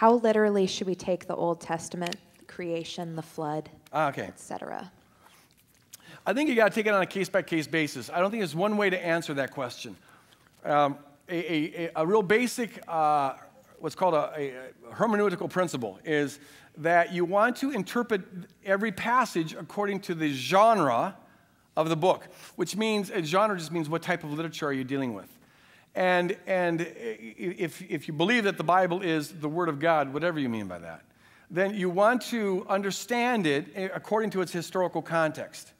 How literally should we take the Old Testament, the creation, the flood, Okay. etc.? I think you got to take it on a case-by-case basis. I don't think there's one way to answer that question. A real basic, what's called a hermeneutical principle is that you want to interpret every passage according to the genre of the book, which means, a genre just means what type of literature are you dealing with. And if you believe that the Bible is the Word of God, whatever you mean by that, then you want to understand it according to its historical context.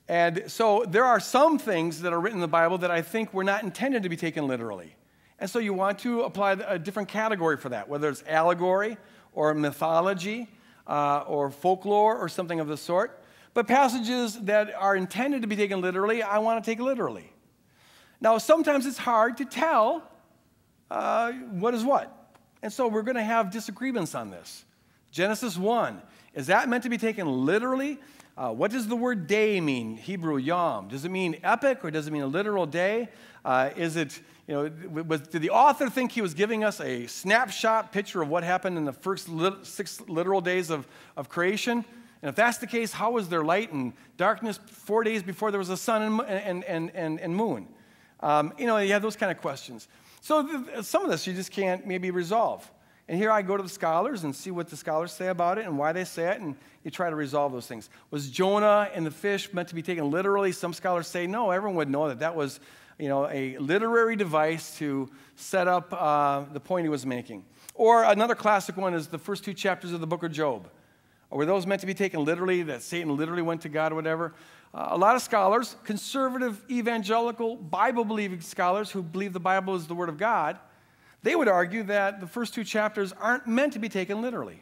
And so there are some things that are written in the Bible that I think were not intended to be taken literally. And so you want to apply a different category for that, whether it's allegory or mythology or folklore or something of the sort. But passages that are intended to be taken literally, I want to take literally. Now, sometimes it's hard to tell what is what. And so we're going to have disagreements on this. Genesis 1, is that meant to be taken literally? What does the word day mean? Hebrew, yom. Does it mean epic or does it mean a literal day? Is it, did the author think he was giving us a snapshot picture of what happened in the first 6 literal days of creation? And if that's the case, how was there light and darkness 4 days before there was a sun and moon? You have those kind of questions. So some of this you just can't maybe resolve. And here I go to the scholars and see what the scholars say about it and why they say it, and you try to resolve those things. Was Jonah and the fish meant to be taken literally? Some scholars say no. Everyone would know that that was, a literary device to set up the point he was making. Or another classic one is the first 2 chapters of the book of Job. Were those meant to be taken literally, that Satan literally went to God or whatever? A lot of scholars, conservative, evangelical, Bible-believing scholars who believe the Bible is the Word of God, they would argue that the first 2 chapters aren't meant to be taken literally.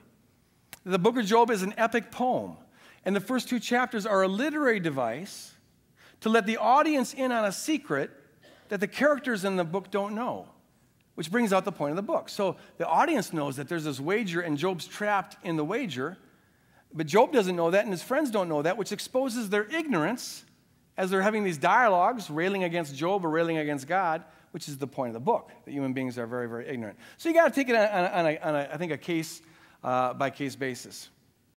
The book of Job is an epic poem, and the first 2 chapters are a literary device to let the audience in on a secret that the characters in the book don't know, which brings out the point of the book. So the audience knows that there's this wager, and Job's trapped in the wager, but Job doesn't know that, and his friends don't know that, which exposes their ignorance as they're having these dialogues, railing against Job or railing against God, which is the point of the book, that human beings are very, very ignorant. So you got to take it on I think, a case-by-case basis.